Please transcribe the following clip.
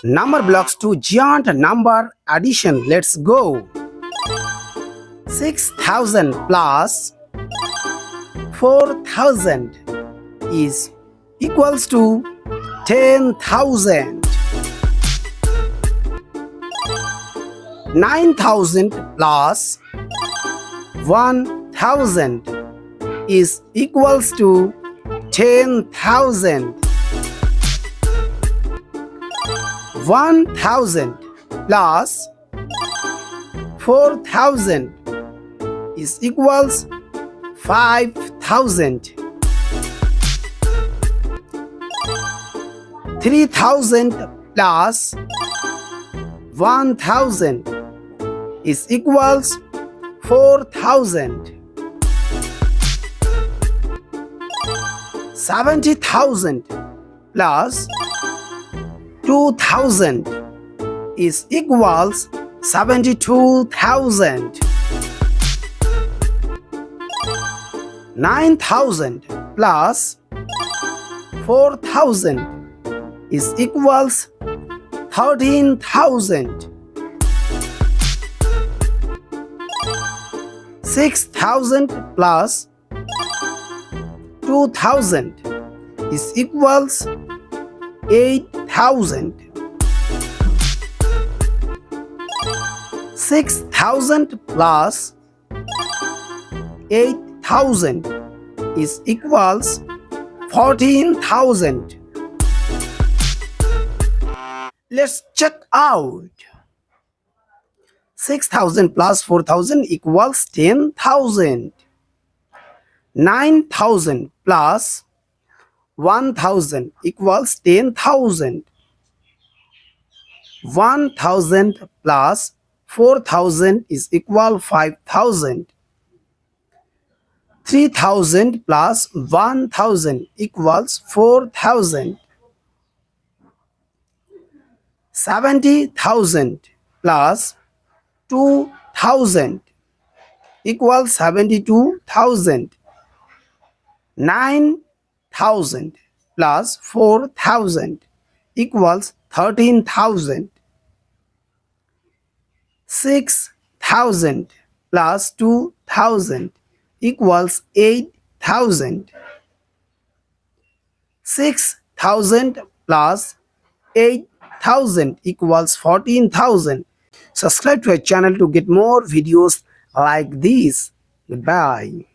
Number blocks to giant number addition. Let's go. 6,000 plus 4,000 is equals to 10,000. 9,000 plus 1,000 is equals to 10,000. 1,000 plus 4,000 is equals 5,000. 3,000 plus 1,000 is equals 4,000. 70,000 plus 2,000 is equals 72,000. 9,000 plus 4,000 is equals 13,000. 6,000 plus 2,000 is equals 8,000. 6,000 plus 8,000 is equals 14,000. Let's check out. 6,000 plus 4,000 equals 10,000. 9,000 plus 1,000 equals 10,000. 1,000 plus 4,000 is equal 5,000. 3,000 plus 1,000 equals 4,000. 70,000 plus 2,000 equals 72,000. 9,000 plus 4,000 equals 13,000. 6,000 plus 2,000 equals 8,000. 6,000 plus 8,000 equals 14,000. Subscribe to our channel to get more videos like these. Goodbye.